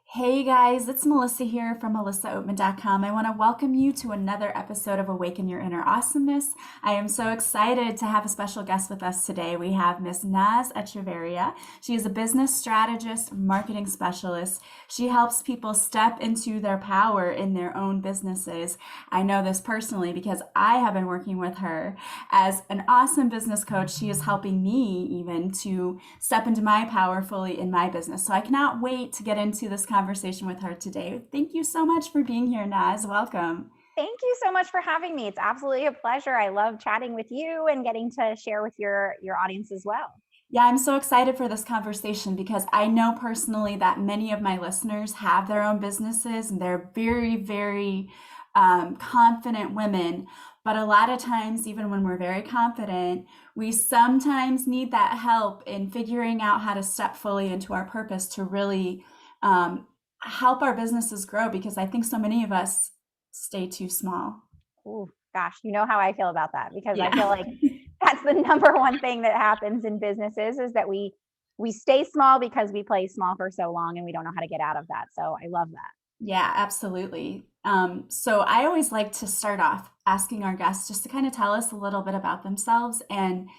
Hey guys, it's Melissa here from melissaoatman.com. I want to welcome you to another episode of Awaken Your Inner Awesomeness. I am so excited to have a special guest with us today. We have Miss Nas Echeverria. She is a business strategist, marketing specialist. She helps people step into their power in their own businesses. I know this personally because I have been working with her as an awesome business coach. She is helping me even to step into my power fully in my business. So I cannot wait to get into this conversation with her today. Thank you so much for being here, Naz. Welcome. Thank you so much for having me. It's absolutely a pleasure. I love chatting with you and getting to share with your audience as well. Yeah, I'm so excited for this conversation because I know personally that many of my listeners have their own businesses and they're very confident women. But a lot of times, even when we're very confident, we sometimes need that help in figuring out how to step fully into our purpose to really um, help our businesses grow because I think so many of us stay too small. Ooh, gosh, you know how I feel about that because I feel Yeah. like that's the number one thing that happens in businesses is that we stay small because we play small for so long and we don't know how to get out of that. So I love that. Yeah, absolutely. So I always like to start off asking our guests just to kind of tell us a little bit about themselves and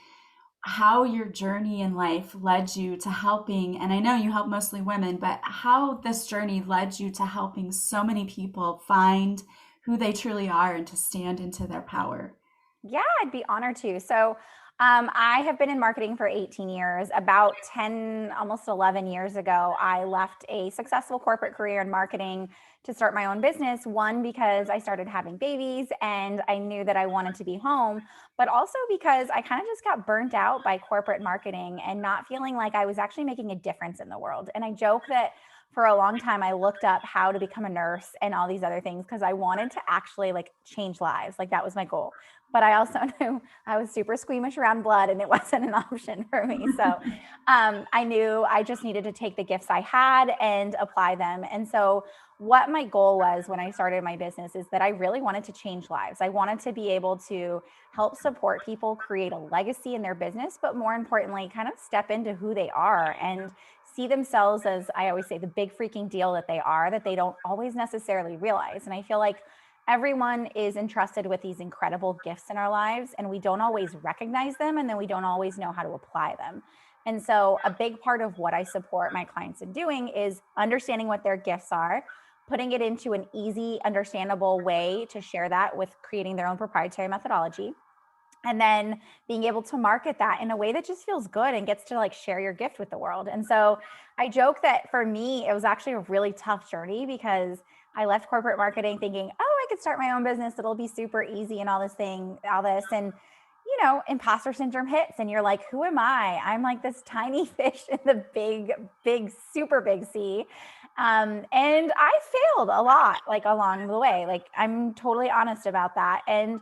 how your journey in life led you to helping. And I know you help mostly women, but how this journey led you to helping so many people find who they truly are and to stand into their power. Yeah, I'd be honored to. I have been in marketing for 18 years. About 10, almost 11 years ago, I left a successful corporate career in marketing to start my own business. One, because I started having babies and I knew that I wanted to be home, but also because I kind of just got burnt out by corporate marketing and not feeling like I was actually making a difference in the world. And I joke that for a long time I looked up how to become a nurse and all these other things because I wanted to actually like change lives. Like that was my goal. But I also knew I was super squeamish around blood and it wasn't an option for me. I knew I just needed to take the gifts I had and apply them. And so what my goal was when I started my business is that I really wanted to change lives. I wanted to be able to help support people create a legacy in their business, but more importantly, kind of step into who they are and see themselves as, I always say, the big freaking deal that they are, that they don't always necessarily realize. And I feel like everyone is entrusted with these incredible gifts in our lives, and we don't always recognize them, and then we don't always know how to apply them. And so, a big part of what I support my clients in doing is understanding what their gifts are, putting it into an easy, understandable way to share that with creating their own proprietary methodology, and then being able to market that in a way that just feels good and gets to like share your gift with the world. And so I joke that for me it was actually a really tough journey because I left corporate marketing thinking, oh, I could start my own business, it'll be super easy and all this, and imposter syndrome hits and you're like, who am I? I'm like this tiny fish in the big super big sea. And I failed a lot like along the way, like I'm totally honest about that. And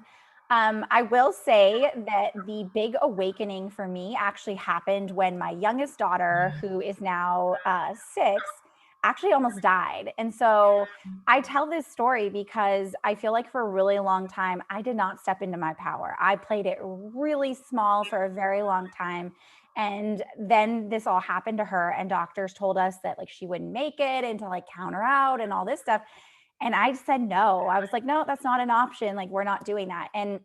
I will say that the big awakening for me actually happened when my youngest daughter, who is now 6, actually almost died. And so I tell this story because I feel like for a really long time, I did not step into my power. I played it really small for a very long time. And then this all happened to her, and doctors told us that like she wouldn't make it and to like count her out and all this stuff. And I said no. I was like, no, that's not an option. Like, we're not doing that. And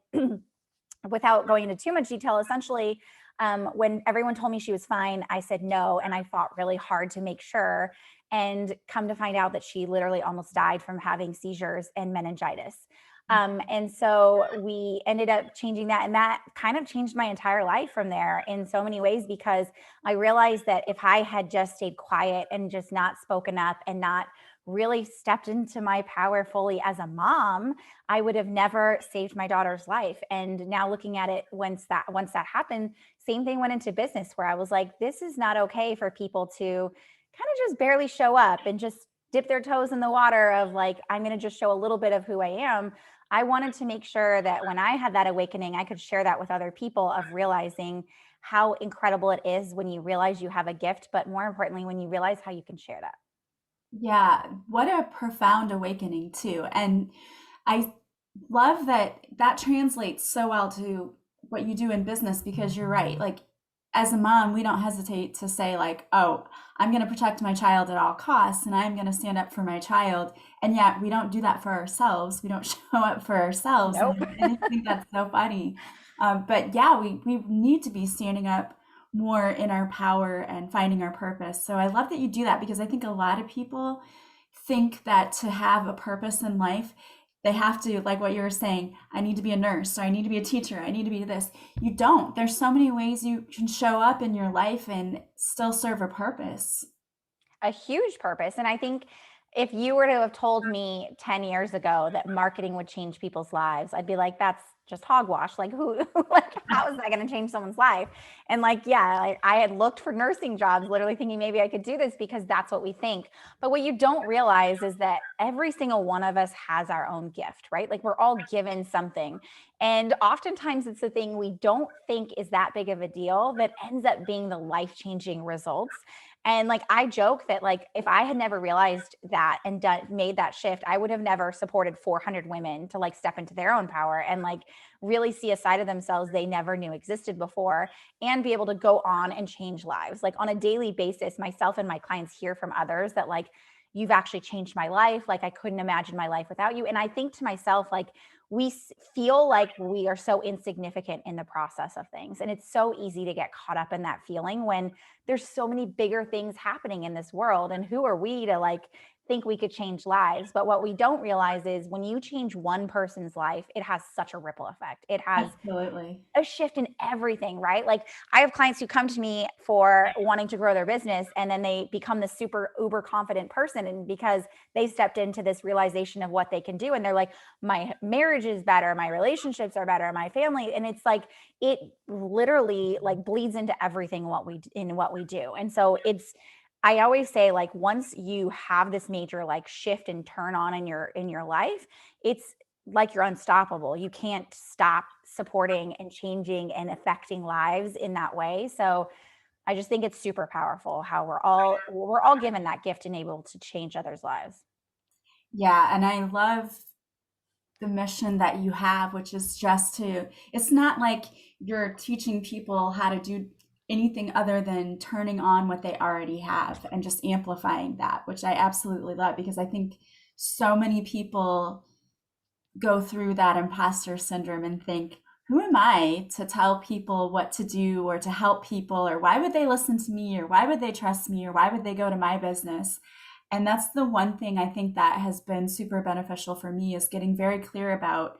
without going into too much detail, essentially, when everyone told me she was fine, I said no. And I fought really hard to make sure. And come to find out that she literally almost died from having seizures and meningitis. And so we ended up changing that. And that kind of changed my entire life from there in so many ways, because I realized that if I had just stayed quiet and just not spoken up and not really stepped into my power fully as a mom, I would have never saved my daughter's life. And now looking at it, once that happened, same thing went into business where I was like, this is not okay for people to kind of just barely show up and just dip their toes in the water of like, I'm going to just show a little bit of who I am. I wanted to make sure that when I had that awakening, I could share that with other people of realizing how incredible it is when you realize you have a gift, but more importantly, when you realize how you can share that. Yeah, what a profound awakening too. And I love that that translates so well to what you do in business because you're right. Like as a mom, we don't hesitate to say like, "Oh, I'm going to protect my child at all costs and I'm going to stand up for my child." And yet we don't do that for ourselves. We don't show up for ourselves. Nope. And I think that's so funny. But yeah, we need to be standing up more in our power and finding our purpose. So I love that you do that because I think a lot of people think that to have a purpose in life, they have to, like what you were saying, I need to be a nurse, or I need to be a teacher, I need to be this. You don't. There's so many ways you can show up in your life and still serve a purpose. A huge purpose. And I think if you were to have told me 10 years ago that marketing would change people's lives, I'd be like, that's just hogwash. Like, who, like, how is that going to change someone's life? And like, yeah, I had looked for nursing jobs, literally thinking maybe I could do this because that's what we think. But what you don't realize is that every single one of us has our own gift, right? Like, we're all given something. And oftentimes it's the thing we don't think is that big of a deal that ends up being the life changing results. And like I joke that like if I had never realized that and made that shift, I would have never supported 400 women to like step into their own power and like really see a side of themselves they never knew existed before and be able to go on and change lives. Like on a daily basis, myself and my clients hear from others that like you've actually changed my life. Like I couldn't imagine my life without you. And I think to myself like we feel like we are so insignificant in the process of things. And it's so easy to get caught up in that feeling when there's so many bigger things happening in this world. And who are we to like think we could change lives? But what we don't realize is when you change one person's life, it has such a ripple effect. It has Absolutely. a shift in everything, right? Like I have clients who come to me for wanting to grow their business and then they become this super uber confident person. And because they stepped into this realization of what they can do and they're like, my marriage is better, my relationships are better, my family. And it's like, it literally like bleeds into everything what we do. And so I always say like once you have this major like shift and turn on in your life, it's like you're unstoppable. You can't stop supporting and changing and affecting lives in that way. So I just think it's super powerful how we're all given that gift and able to change others' lives. Yeah, and I love the mission that you have, which is just to, it's not like you're teaching people how to do anything other than turning on what they already have and just amplifying that, which I absolutely love because I think so many people go through that imposter syndrome and think, who am I to tell people what to do or to help people? Or why would they listen to me? Or why would they trust me? Or why would they go to my business? And that's the one thing I think that has been super beneficial for me is getting very clear about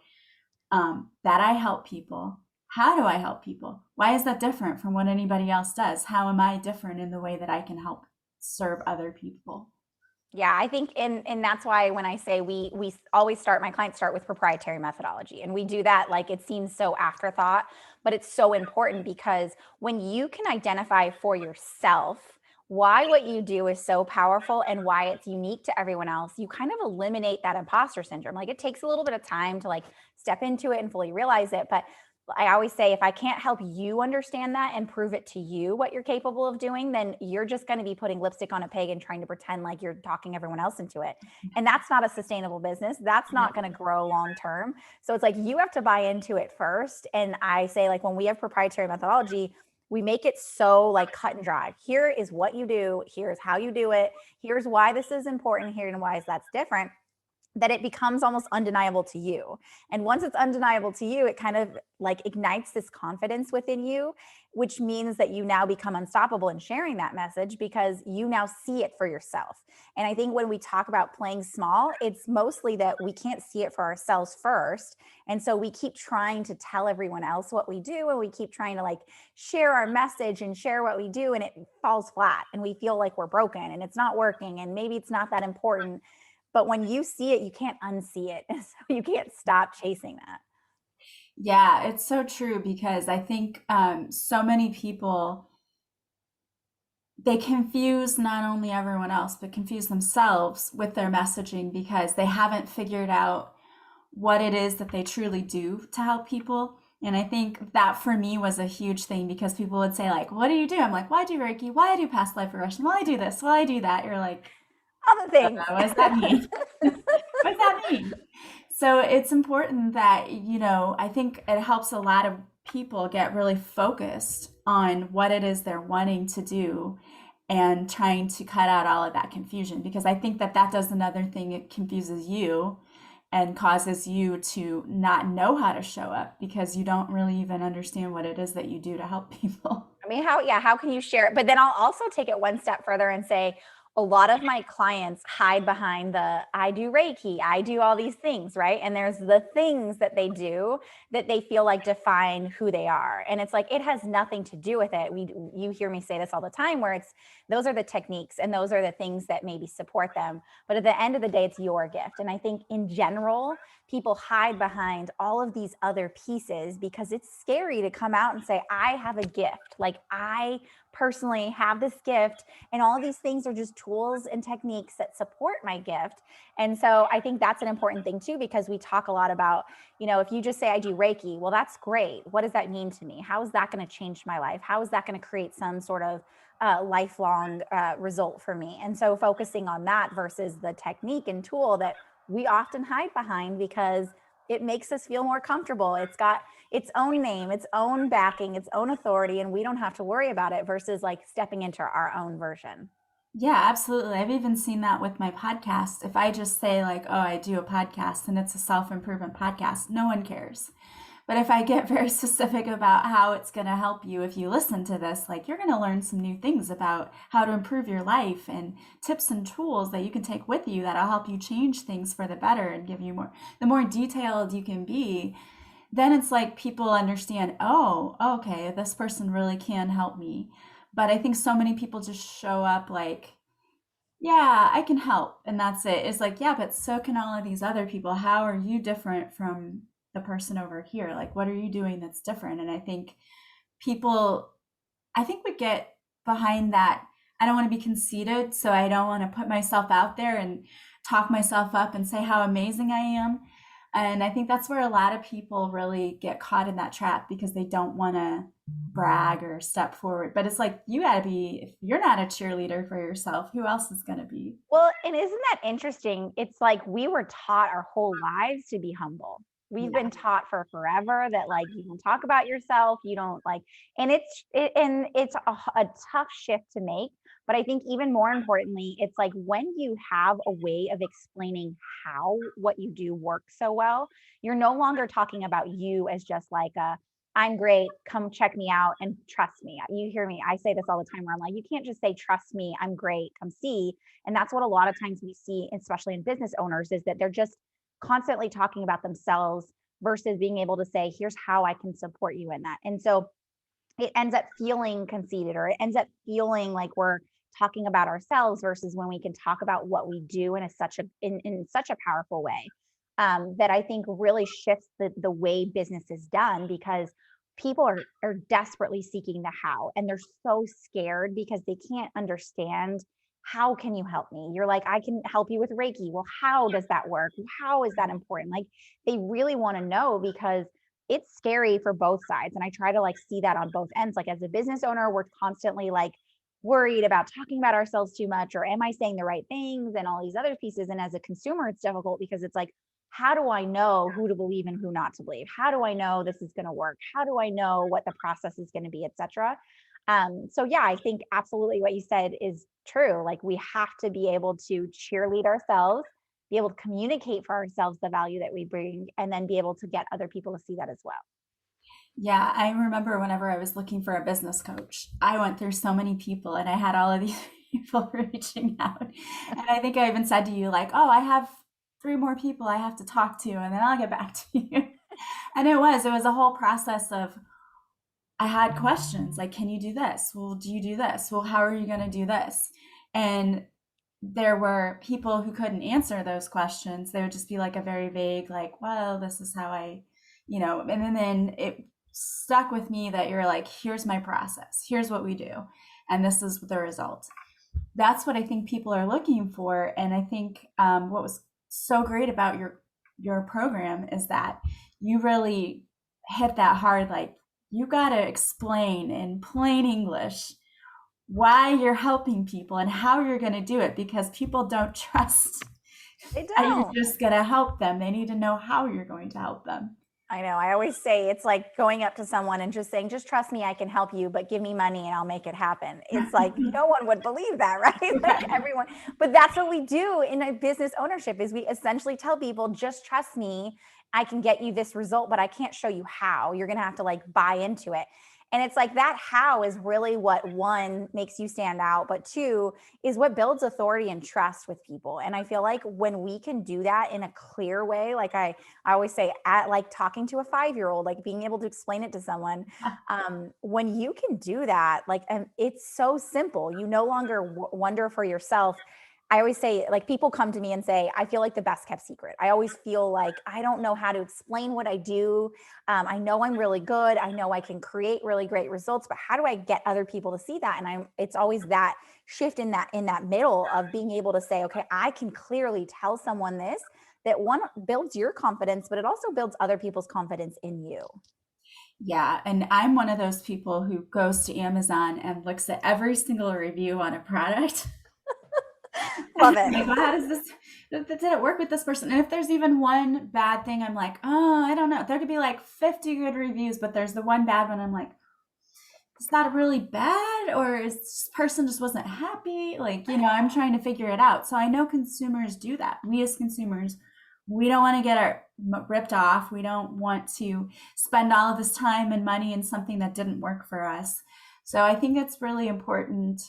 that I help people. How do I help people? Why is that different from what anybody else does? How am I different in the way that I can help serve other people? Yeah, I think and that's why when I say we always start my clients start with proprietary methodology and we do that like it seems so afterthought, but it's so important because when you can identify for yourself why what you do is so powerful and why it's unique to everyone else, you kind of eliminate that imposter syndrome. Like it takes a little bit of time to like step into it and fully realize it, but I always say if I can't help you understand that and prove it to you what you're capable of doing, then you're just going to be putting lipstick on a pig and trying to pretend like you're talking everyone else into it. And that's not a sustainable business. That's not going to grow long term. So it's like you have to buy into it first. And I say, like, when we have proprietary methodology, we make it so like cut and dry. Here is what you do. Here's how you do it. Here's why this is important. Here and why that's different, that it becomes almost undeniable to you. And once it's undeniable to you, it kind of like ignites this confidence within you, which means that you now become unstoppable in sharing that message because you now see it for yourself. And I think when we talk about playing small, it's mostly that we can't see it for ourselves first. And so we keep trying to tell everyone else what we do, and we keep trying to like share our message and share what we do, and it falls flat and we feel like we're broken and it's not working and maybe it's not that important. But when you see it, you can't unsee it. So you can't stop chasing that. Yeah, it's so true because I think so many people they confuse not only everyone else but confuse themselves with their messaging because they haven't figured out what it is that they truly do to help people. And I think that for me was a huge thing because people would say like, "What do you do?" I'm like, "Well, I do Reiki. Well, I do past life regression. Well, I do this. Well, I do that." You're like, Other things. what does that mean? What does that mean? So it's important that, I think it helps a lot of people get really focused on what it is they're wanting to do and trying to cut out all of that confusion, because I think that that does another thing. It confuses you and causes you to not know how to show up because you don't really even understand what it is that you do to help people. I mean, how can you share it? But then I'll also take it one step further and say a lot of my clients hide behind the I do Reiki, I do all these things, right? And there's the things that they do that they feel like define who they are. And it's like it has nothing to do with it. You hear me say this all the time where it's those are the techniques and those are the things that maybe support them. But at the end of the day, it's your gift. And I think in general, people hide behind all of these other pieces because it's scary to come out and say, I have a gift. Like I personally have this gift, and all of these things are just tools and techniques that support my gift. And so I think that's an important thing too, because we talk a lot about, if you just say I do Reiki, well, that's great. What does that mean to me? How is that going to change my life? How is that going to create some sort of lifelong result for me? And so focusing on that versus the technique and tool that we often hide behind because it makes us feel more comfortable. It's got its own name, its own backing, its own authority, and we don't have to worry about it versus like stepping into our own version. Yeah, absolutely. I've even seen that with my podcast. If I just say, like, oh, I do a podcast and it's a self improvement podcast, no one cares. But if I get very specific about how it's going to help you if you listen to this, like you're going to learn some new things about how to improve your life and tips and tools that you can take with you that'll help you change things for the better and give you more. The more detailed you can be, then it's like people understand, oh, okay, this person really can help me. But I think so many people just show up like, yeah, I can help. And that's it. It's like, yeah, but so can all of these other people. How are you different from the person over here? Like, what are you doing that's different? And I think people, I think we get behind that. I don't want to be conceited, so I don't want to put myself out there and talk myself up and say how amazing I am. And I think that's where a lot of people really get caught in that trap because they don't want to brag or step forward. But it's like, you got to be, if you're not a cheerleader for yourself, who else is going to be? Well, and isn't that interesting? It's like we were taught our whole lives to be humble. We've Yeah. been taught for forever that like you don't talk about yourself, you don't like, and it's a tough shift to make. But I think even more importantly, it's like when you have a way of explaining how what you do works so well, you're no longer talking about you as just like a I'm great, come check me out and trust me. You hear me. I say this all the time where I'm like, you can't just say, trust me, I'm great, come see. And that's what a lot of times we see, especially in business owners, is that they're just constantly talking about themselves versus being able to say, here's how I can support you in that. And so it ends up feeling conceited, or it ends up feeling like we're talking about ourselves versus when we can talk about what we do in such a powerful way. That I think really shifts the way business is done, because people are desperately seeking the how, and they're so scared because they can't understand. How can you help me? You're like, I can help you with Reiki. Well, how does that work? How is that important? Like they really want to know, because it's scary for both sides. And I try to like see that on both ends. Like as a business owner, we're constantly like worried about talking about ourselves too much, or am I saying the right things and all these other pieces. And as a consumer, it's difficult because it's like, how do I know who to believe and who not to believe? How do I know this is going to work? How do I know what the process is going to be, etc. So yeah, I think absolutely what you said is true. Like we have to be able to cheerlead ourselves, be able to communicate for ourselves the value that we bring, and then be able to get other people to see that as well. Yeah, I remember whenever I was looking for a business coach, I went through so many people and I had all of these people reaching out. And I think I even said to you, like, oh, I have 3 more people I have to talk to and then I'll get back to you. And it was a whole process of, I had questions like, can you do this? Well, do you do this? Well, how are you going to do this? And there were people who couldn't answer those questions. They would just be like a very vague, like, well, this is how and then it stuck with me that you're like, here's my process. Here's what we do. And this is the result. That's what I think people are looking for. And I think what was so great about your program is that you really hit that hard, like, you got to explain in plain English why you're helping people and how you're going to do it, because people don't trust They that you're don't. just going to help them. They need to know how you're going to help them. I know. I always say it's like going up to someone and just saying, just trust me, I can help you, but give me money and I'll make it happen. It's like no one would believe that, right? Like Right. everyone, but that's what we do in a business ownership is we essentially tell people, just trust me, I can get you this result, but I can't show you how. You're going to have to like buy into it. And it's like that how is really what one makes you stand out, but two is what builds authority and trust with people. And I feel like when we can do that in a clear way, like I always say, at like talking to a 5-year-old, like being able to explain it to someone. When you can do that, like, and it's so simple. You no longer wonder for yourself. I always say, like, people come to me and say, I feel like the best kept secret. I always feel like I don't know how to explain what I do. I know I'm really good. I know I can create really great results, but how do I get other people to see that? And it's always that shift in that middle of being able to say, okay, I can clearly tell someone this, that one builds your confidence, but it also builds other people's confidence in you. Yeah, and I'm one of those people who goes to Amazon and looks at every single review on a product. Love it. Like, well, how does this, did it work with this person? And if there's even one bad thing, I'm like, oh, I don't know. There could be like 50 good reviews, but there's the one bad one. I'm like, is that really bad? Or is this person just wasn't happy? Like, I'm trying to figure it out. So I know consumers do that. We as consumers, we don't want to get our ripped off. We don't want to spend all of this time and money in something that didn't work for us. So I think it's really important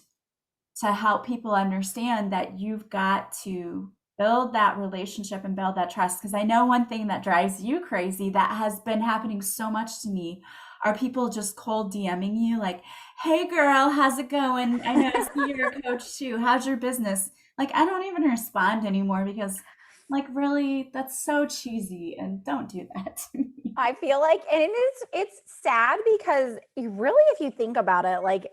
to help people understand that you've got to build that relationship and build that trust. Because I know one thing that drives you crazy that has been happening so much to me are people just cold DMing you like, hey girl, how's it going? I know I see you're a coach too. How's your business? Like, I don't even respond anymore because, like, really, that's so cheesy, and don't do that to me. I feel like, and it's sad because really, if you think about it, like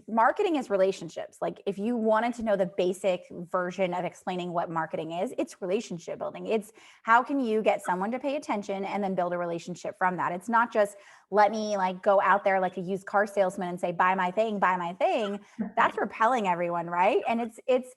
marketing is relationships. Like if you wanted to know the basic version of explaining what marketing is, it's relationship building. It's how can you get someone to pay attention and then build a relationship from that. It's not just let me like go out there like a used car salesman and say, buy my thing, buy my thing. That's repelling everyone, right? And it's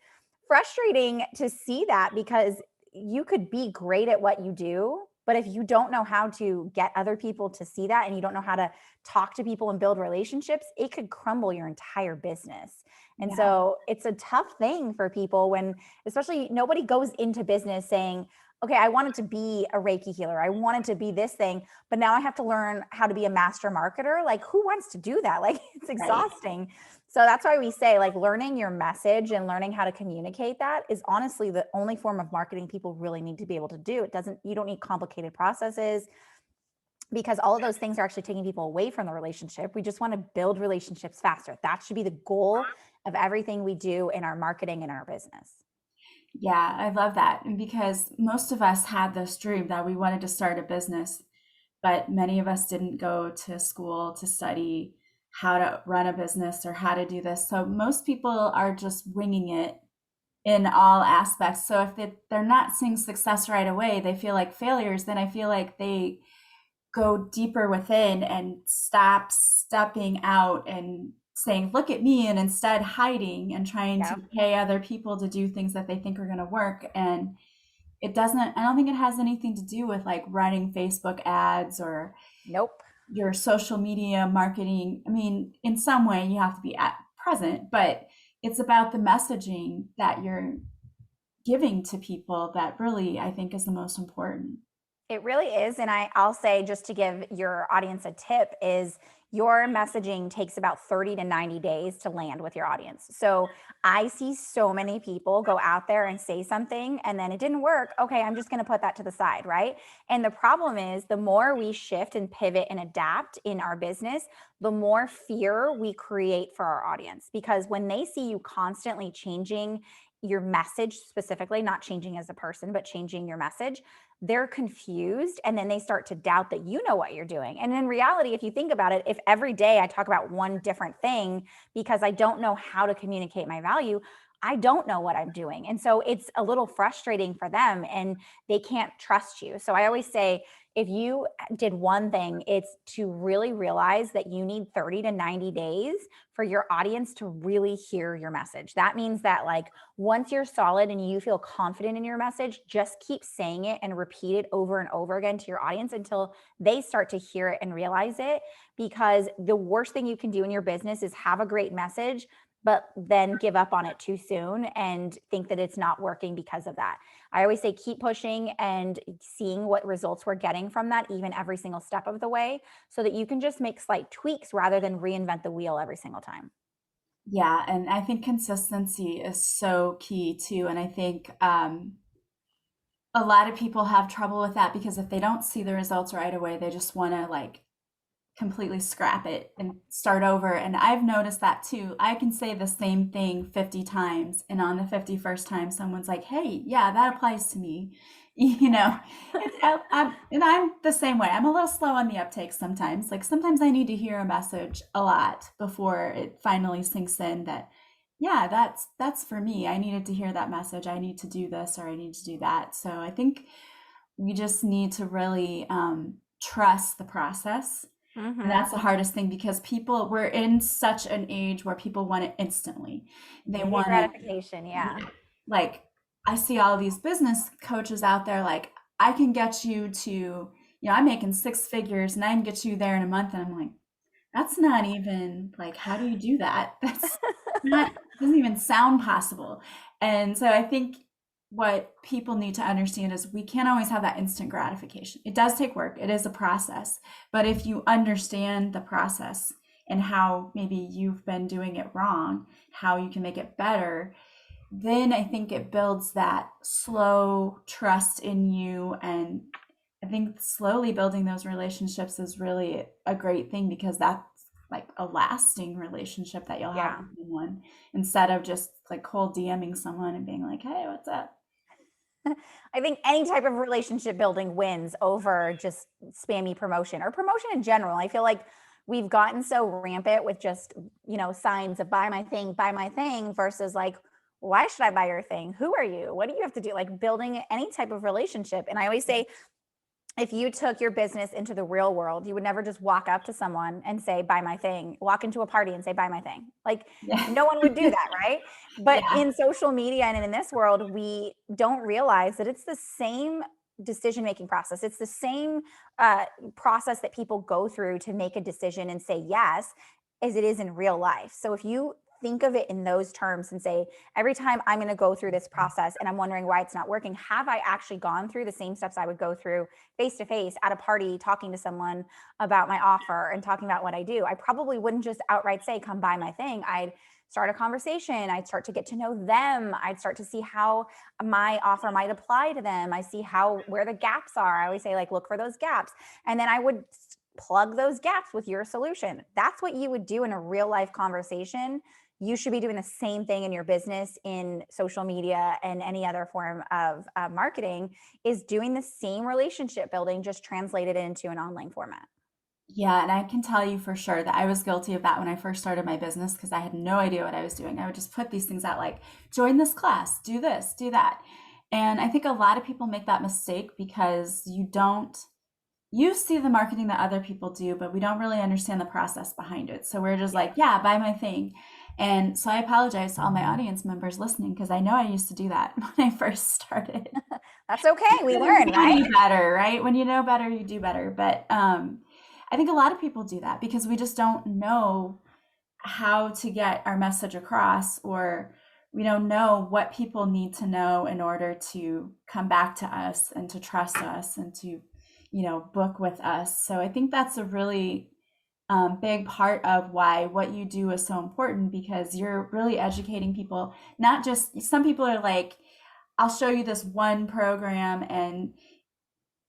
frustrating to see that because you could be great at what you do, but if you don't know how to get other people to see that and you don't know how to talk to people and build relationships, it could crumble your entire business. And Yeah. so it's a tough thing for people when, especially, nobody goes into business saying, okay, I wanted to be a Reiki healer. I wanted to be this thing, but now I have to learn how to be a master marketer. Like, who wants to do that? Like, it's Right. exhausting. So that's why we say, like, learning your message and learning how to communicate that is honestly the only form of marketing people really need to be able to do. You don't need complicated processes because all of those things are actually taking people away from the relationship. We just want to build relationships faster. That should be the goal of everything we do in our marketing and our business. Yeah, I love that. And because most of us had this dream that we wanted to start a business, but many of us didn't go to school to study how to run a business or how to do this. So most people are just winging it in all aspects. So if they're not seeing success right away, they feel like failures, then I feel like they go deeper within and stop stepping out and saying, look at me, and instead hiding and trying to Yeah. pay other people to do things that they think are going to work. And I don't think it has anything to do with like running Facebook ads or Nope. your social media marketing. I mean, in some way you have to be at present, but it's about the messaging that you're giving to people that really I think is the most important. It really is. And I'll say, just to give your audience a tip, is your messaging takes about 30 to 90 days to land with your audience. So I see so many people go out there and say something and then it didn't work. Okay, I'm just going to put that to the side, right? And the problem is, the more we shift and pivot and adapt in our business, the more fear we create for our audience. Because when they see you constantly changing your message, specifically, not changing as a person, but changing your message, they're confused, and then they start to doubt that you know what you're doing. And in reality, if you think about it, if every day I talk about one different thing because I don't know how to communicate my value, I don't know what I'm doing. And so it's a little frustrating for them and they can't trust you. So I always say, if you did one thing, it's to really realize that you need 30 to 90 days for your audience to really hear your message. That means that, like, once you're solid and you feel confident in your message, just keep saying it and repeat it over and over again to your audience until they start to hear it and realize it. Because the worst thing you can do in your business is have a great message, but then give up on it too soon and think that it's not working because of that. I always say keep pushing and seeing what results we're getting from that, even every single step of the way, so that you can just make slight tweaks rather than reinvent the wheel every single time. Yeah, and I think consistency is so key too. And I think a lot of people have trouble with that because if they don't see the results right away, they just want to like completely scrap it and start over. And I've noticed that too. I can say the same thing 50 times, and on the 51st time, someone's like, hey, yeah, that applies to me. You know, and I'm the same way. I'm a little slow on the uptake sometimes. Like sometimes I need to hear a message a lot before it finally sinks in that, yeah, that's for me. I needed to hear that message. I need to do this or I need to do that. So I think we just need to really trust the process. And Mm-hmm. that's the hardest thing because we're in such an age where people want it instantly. They Immediate want to, gratification. Yeah. like, I see all these business coaches out there, like, I can get you to, I'm making six figures and I can get you there in a month. And I'm like, that's not even like, how do you do that? That's not, doesn't even sound possible. And so I think what people need to understand is we can't always have that instant gratification. It does take work, it is a process. But if you understand the process and how maybe you've been doing it wrong, how you can make it better, then I think it builds that slow trust in you. And I think slowly building those relationships is really a great thing because that's like a lasting relationship that you'll have Yeah. with someone instead of just like cold DMing someone and being like, hey, what's up? I think any type of relationship building wins over just spammy promotion or promotion in general. I feel like we've gotten so rampant with just, signs of buy my thing versus like, why should I buy your thing? Who are you? What do you have to do? Like building any type of relationship. And I always say, if you took your business into the real world, you would never just walk up to someone and say, buy my thing, walk into a party and say, buy my thing. Like Yeah. no one would do that, right? But Yeah. in social media and in this world, we don't realize that it's the same decision making process. It's the same process that people go through to make a decision and say yes as it is in real life. So if you think of it in those terms and say, every time I'm going to go through this process and I'm wondering why it's not working, have I actually gone through the same steps I would go through face to face at a party, talking to someone about my offer and talking about what I do? I probably wouldn't just outright say, come buy my thing. I'd start a conversation. I'd start to get to know them. I'd start to see how my offer might apply to them. I see where the gaps are. I always say, like, look for those gaps. And then I would plug those gaps with your solution. That's what you would do in a real life conversation. You should be doing the same thing in your business, in social media and any other form of marketing, is doing the same relationship building, just translated into an online format. Yeah, and I can tell you for sure that I was guilty of that when I first started my business because I had no idea what I was doing. I would just put these things out like, join this class, do this, do that. And I think a lot of people make that mistake because you see the marketing that other people do, but we don't really understand the process behind it. So we're just Yeah. like, yeah, buy my thing. And so I apologize to all my audience members listening because I know I used to do that when I first started. That's okay. We Because learn, you right? do better, right? When you know better, you do better. But I think a lot of people do that because we just don't know how to get our message across, or we don't know what people need to know in order to come back to us and to trust us and to, book with us. So I think that's a really big part of why what you do is so important because you're really educating people. Not just some people are like, I'll show you this one program and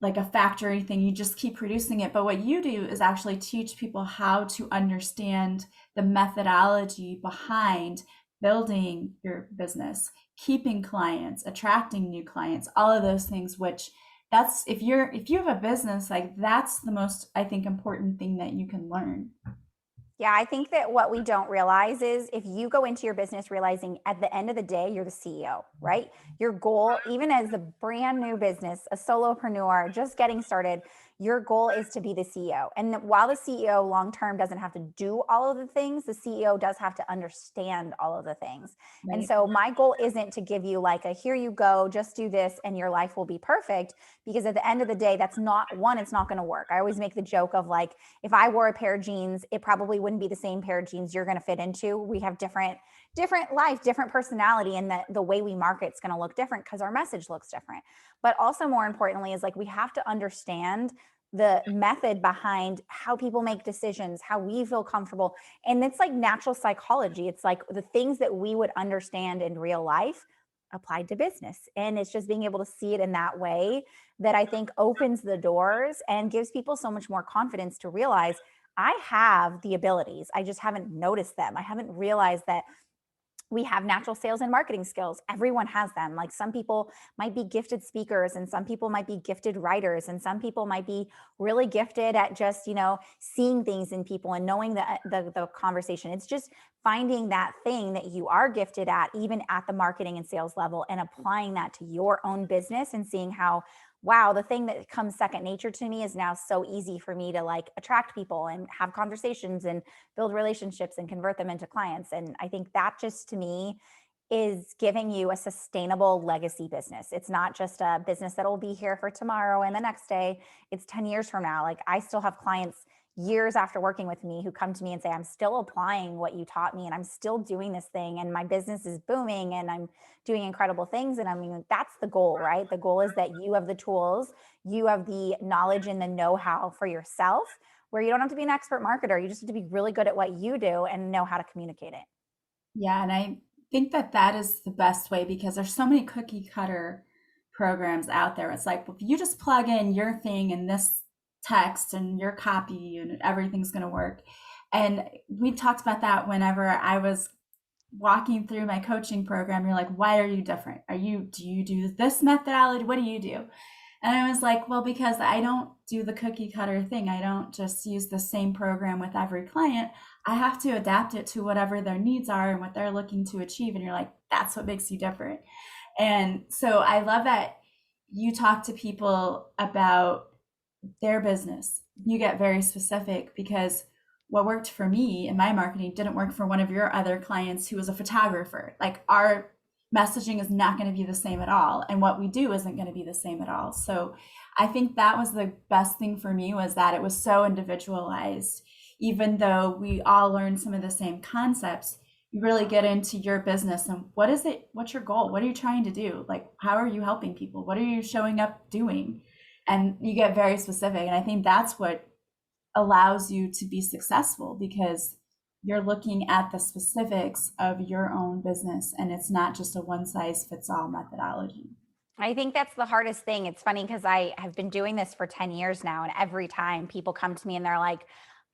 like a factory thing, you just keep producing it. But what you do is actually teach people how to understand the methodology behind building your business, keeping clients, attracting new clients, all of those things, which that's if you have a business, like that's the most, I think, important thing that you can learn. Yeah, I think that what we don't realize is if you go into your business realizing at the end of the day, you're the CEO, right? Your goal, even as a brand new business, a solopreneur, just getting started, Your goal is to be the CEO. And while the CEO long term doesn't have to do all of the things, the CEO does have to understand all of the things. And Right. so my goal isn't to give you like a here you go, just do this and your life will be perfect. Because at the end of the day, that's not one, it's not going to work. I always make the joke of like, if I wore a pair of jeans, it probably wouldn't be the same pair of jeans you're going to fit into. We have different life, different personality, and the way we market is going to look different because our message looks different. But also more importantly is like we have to understand the method behind how people make decisions, how we feel comfortable. And it's like natural psychology. It's like the things that we would understand in real life applied to business. And it's just being able to see it in that way that I think opens the doors and gives people so much more confidence to realize I have the abilities. I just haven't noticed them. I haven't realized that we have natural sales and marketing skills. Everyone has them. Like some people might be gifted speakers and some people might be gifted writers and some people might be really gifted at just, seeing things in people and knowing the conversation. It's just finding that thing that you are gifted at, even at the marketing and sales level, and applying that to your own business and seeing how, wow, the thing that comes second nature to me is now so easy for me to like attract people and have conversations and build relationships and convert them into clients. And I think that just to me is giving you a sustainable legacy business. It's not just a business that will be here for tomorrow and the next day. It's 10 years from now. Like I still have clients years after working with me who come to me and say, I'm still applying what you taught me and I'm still doing this thing and my business is booming and I'm doing incredible things. And I mean, that's the goal, right? The goal is that you have the tools, you have the knowledge and the know-how for yourself, where you don't have to be an expert marketer. You just have to be really good at what you do and know how to communicate it. Yeah, and I think that that is the best way because there's so many cookie cutter programs out there. It's like, well, if you just plug in your thing in this text and your copy and everything's going to work. And we talked about that whenever I was walking through my coaching program. You're like, why are you different? Do you do this methodology? What do you do? And I was like, well, because I don't do the cookie cutter thing. I don't just use the same program with every client. I have to adapt it to whatever their needs are and what they're looking to achieve. And you're like, that's what makes you different. And so I love that you talk to people about their business. You get very specific because what worked for me in my marketing didn't work for one of your other clients who was a photographer. Like our messaging is not going to be the same at all. And what we do isn't going to be the same at all. So I think that was the best thing for me was that it was so individualized. Even though we all learn some of the same concepts, you really get into your business and what is it? What's your goal? What are you trying to do? Like, how are you helping people? What are you showing up doing? And you get very specific. And I think that's what allows you to be successful because you're looking at the specifics of your own business and it's not just a one size fits all methodology. I think that's the hardest thing. It's funny because I have been doing this for 10 years now. And every time people come to me and they're like,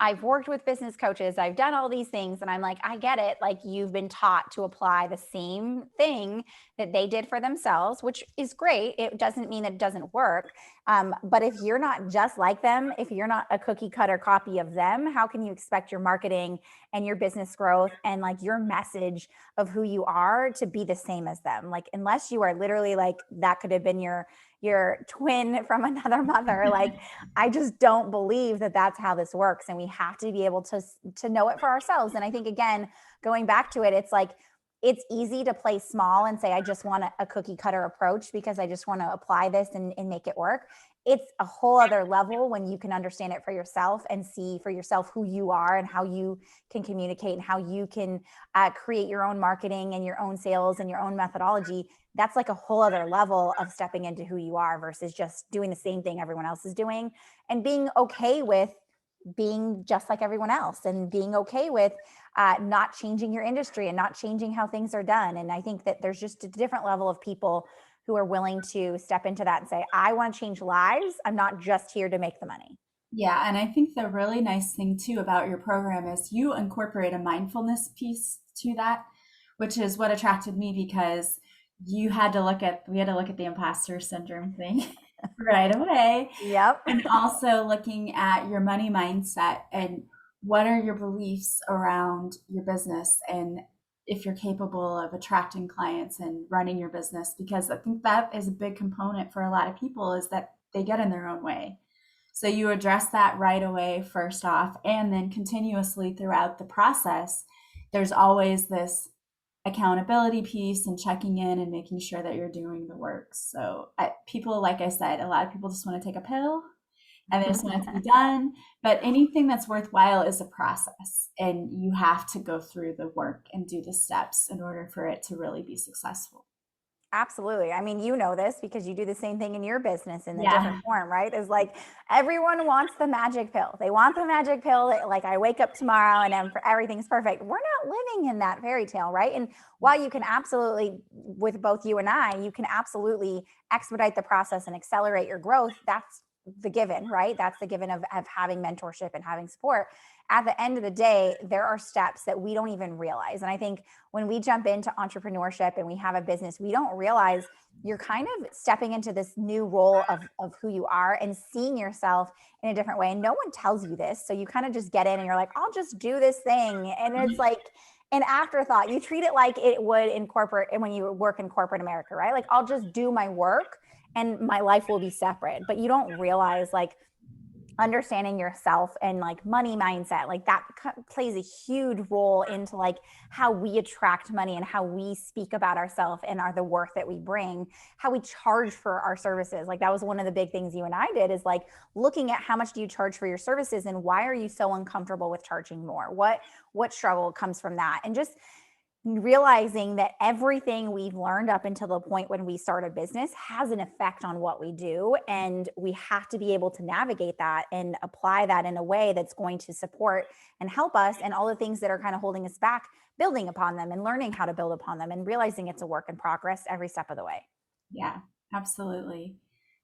I've worked with business coaches, I've done all these things. And I'm like, I get it. Like you've been taught to apply the same thing that they did for themselves, which is great. It doesn't mean it doesn't work. But if you're not just like them, if you're not a cookie cutter copy of them, how can you expect your marketing and your business growth and like your message of who you are to be the same as them? Like, unless you are literally like, that could have been your twin from another mother. Like, I just don't believe that that's how this works. And we have to be able to know it for ourselves. And I think, again, going back to it, it's like, it's easy to play small and say, I just want a cookie cutter approach because I just want to apply this and make it work. It's a whole other level when you can understand it for yourself and see for yourself who you are and how you can communicate and how you can create your own marketing and your own sales and your own methodology. That's like a whole other level of stepping into who you are versus just doing the same thing everyone else is doing and being okay with being just like everyone else and being okay with not changing your industry and not changing how things are done. And I think that there's just a different level of people who are willing to step into that and say, I want to change lives. I'm not just here to make the money. Yeah, and I think the really nice thing too about your program is you incorporate a mindfulness piece to that, which is what attracted me because we had to look at the imposter syndrome thing right away. Yep. And also looking at your money mindset and what are your beliefs around your business and if you're capable of attracting clients and running your business, because I think that is a big component for a lot of people is that they get in their own way. So you address that right away, first off, and then continuously throughout the process, there's always this accountability piece and checking in and making sure that you're doing the work. So people, like I said, a lot of people just want to take a pill and they just want it to be done. But anything that's worthwhile is a process, and you have to go through the work and do the steps in order for it to really be successful. Absolutely. I mean, you know this because you do the same thing in your business in a Yeah. different form, right? Is like everyone wants the magic pill. They want the magic pill that, like, I wake up tomorrow and then for everything's perfect. We're not living in that fairy tale, right? And while you can absolutely, with both you and I, you can absolutely expedite the process and accelerate your growth. That's the given, right? That's the given of having mentorship and having support. At the end of the day, there are steps that we don't even realize. And I think when we jump into entrepreneurship and we have a business, we don't realize you're kind of stepping into this new role of who you are and seeing yourself in a different way. And no one tells you this. So you kind of just get in and you're like, I'll just do this thing. And it's like an afterthought. You treat it like it would in corporate and when you work in corporate America, right? Like, I'll just do my work and my life will be separate. But you don't realize, like, understanding yourself and like money mindset, like that plays a huge role into like how we attract money and how we speak about ourselves and are the worth that we bring, how we charge for our services. Like, that was one of the big things you and I did, is like looking at how much do you charge for your services and why are you so uncomfortable with charging more? What struggle comes from that? And just realizing that everything we've learned up until the point when we start a business has an effect on what we do. And we have to be able to navigate that and apply that in a way that's going to support and help us, and all the things that are kind of holding us back, building upon them and learning how to build upon them and realizing it's a work in progress every step of the way. Yeah, absolutely.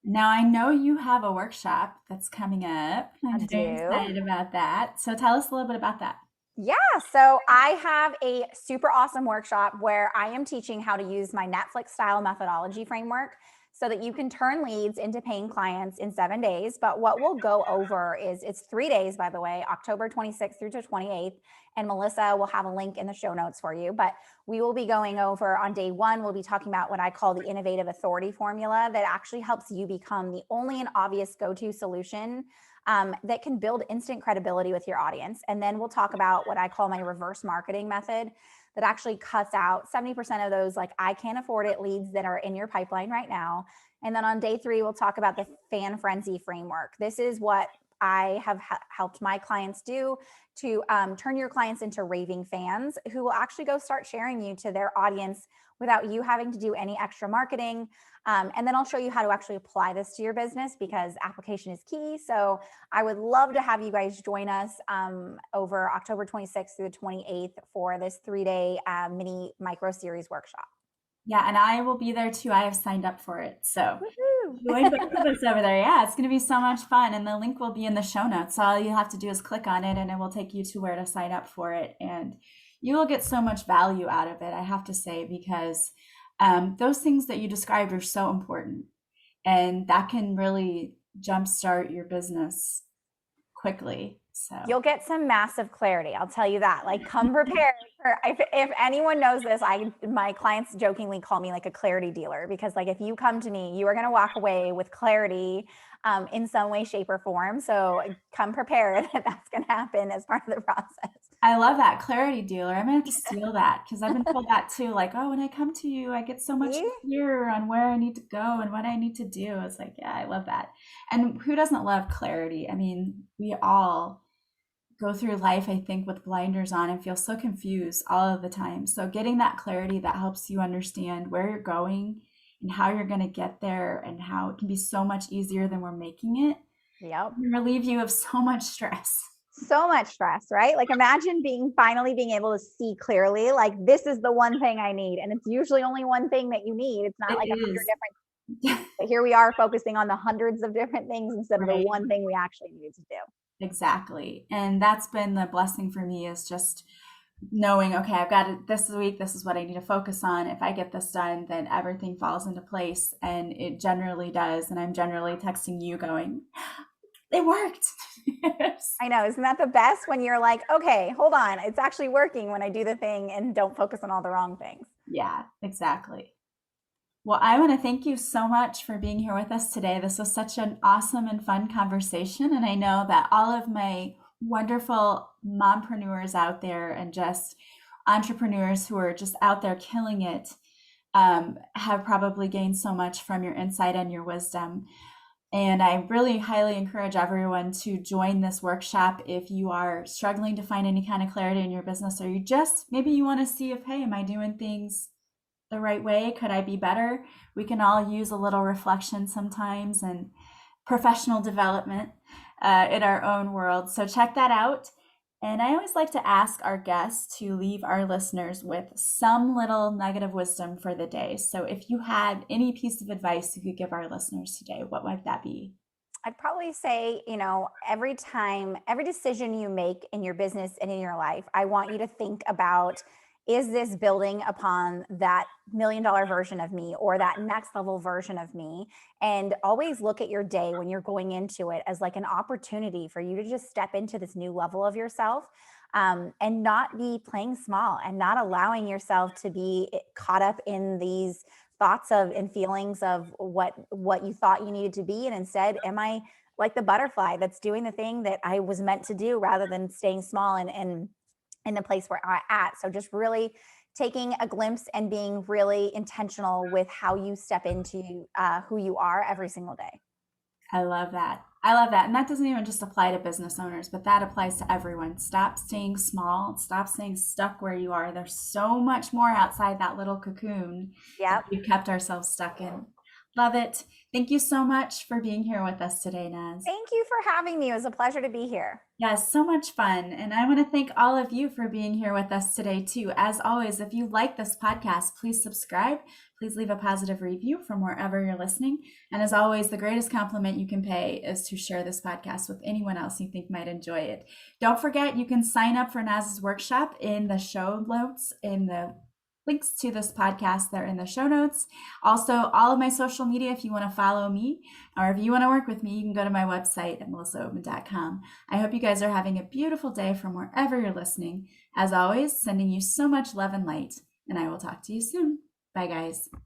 Now, I know you have a workshop that's coming up. I I'm very do. excited about that. So tell us a little bit about that. Yeah, so I have a super awesome workshop where I am teaching how to use my Netflix style methodology framework so that you can turn leads into paying clients in 7 days. But what we'll go over is, it's 3 days, by the way, October 26th through to 28th. And Melissa will have a link in the show notes for you. But we will be going over on day one, we'll be talking about what I call the innovative authority formula that actually helps you become the only and obvious go-to solution that can build instant credibility with your audience. And then we'll talk about what I call my reverse marketing method that actually cuts out 70% of those, like, I can't afford it leads that are in your pipeline right now. And then on day three, we'll talk about the fan frenzy framework. This is what I have helped my clients do to turn your clients into raving fans who will actually go start sharing you to their audience without you having to do any extra marketing. And then I'll show you how to actually apply this to your business, because application is key. So I would love to have you guys join us over October 26th through the 28th for this 3-day mini micro series workshop. Yeah, and I will be there too. I have signed up for it. So Woohoo! join both of us over there. Yeah, it's going to be so much fun. And the link will be in the show notes. So all you have to do is click on it and it will take you to where to sign up for it. And you will get so much value out of it, I have to say, because those things that you described are so important. And that can really jumpstart your business quickly. So You'll get some massive clarity. I'll tell you that. Like, come prepared for, if anyone knows this, my clients jokingly call me like a clarity dealer, because like, if you come to me, you are going to walk away with clarity in some way, shape, or form. So come prepared that that's going to happen as part of the process. I love that, clarity dealer. I'm gonna have to steal that because I've been told that too. Like, oh, when I come to you, I get so much See? clearer on where I need to go and what I need to do. It's like, yeah, I love that. And who doesn't love clarity? I mean, we all go through life, I think, with blinders on and feel so confused all of the time. So getting that clarity that helps you understand where you're going and how you're going to get there and how it can be so much easier than we're making it, Yep. can relieve you of so much stress. So much stress, right? Like, imagine finally being able to see clearly, like, this is the one thing I need. And it's usually only one thing that you need. It's not It like 100 is. different, but here we are focusing on the hundreds of different things instead of the Right. one thing we actually needed to do. Exactly. And that's been the blessing for me, is just knowing, okay, I've got it this week. This is what I need to focus on. If I get this done, then everything falls into place. And it generally does. And I'm generally texting you going, it worked. I know. Isn't that the best, when you're like, okay, hold on, it's actually working when I do the thing and don't focus on all the wrong things? Yeah, exactly. Well, I want to thank you so much for being here with us today. This was such an awesome and fun conversation. And I know that all of my wonderful mompreneurs out there and just entrepreneurs who are just out there killing it have probably gained so much from your insight and your wisdom. And I really highly encourage everyone to join this workshop if you are struggling to find any kind of clarity in your business, or you just maybe you want to see if, hey, am I doing things the right way? Could I be better? We can all use a little reflection sometimes and professional development in our own world. So check that out. And I always like to ask our guests to leave our listeners with some little nugget of wisdom for the day. So if you had any piece of advice you could give our listeners today, what might that be? I'd probably say, every time, every decision you make in your business and in your life, I want you to think about, is this building upon that $1 million version of me or that next level version of me? And always look at your day when you're going into it as like an opportunity for you to just step into this new level of yourself. And not be playing small and not allowing yourself to be caught up in these thoughts of and feelings of what you thought you needed to be, and instead, am I like the butterfly that's doing the thing that I was meant to do, rather than staying small and in the place where I'm at. So just really taking a glimpse and being really intentional with how you step into who you are every single day. I love that. I love that. And that doesn't even just apply to business owners, but that applies to everyone. Stop staying small. Stop staying stuck where you are. There's so much more outside that little cocoon that Yep. we've kept ourselves stuck in. Love it. Thank you so much for being here with us today, Naz. Thank you for having me. It was a pleasure to be here. Yes, so much fun. And I want to thank all of you for being here with us today, too. As always, if you like this podcast, please subscribe. Please leave a positive review from wherever you're listening. And as always, the greatest compliment you can pay is to share this podcast with anyone else you think might enjoy it. Don't forget, you can sign up for Naz's workshop in the show notes, in the links to this podcast. They're in the show notes. Also, all of my social media, if you want to follow me or if you want to work with me, you can go to my website at melissaoatman.com. I hope you guys are having a beautiful day from wherever you're listening. As always, sending you so much love and light, and I will talk to you soon. Bye, guys.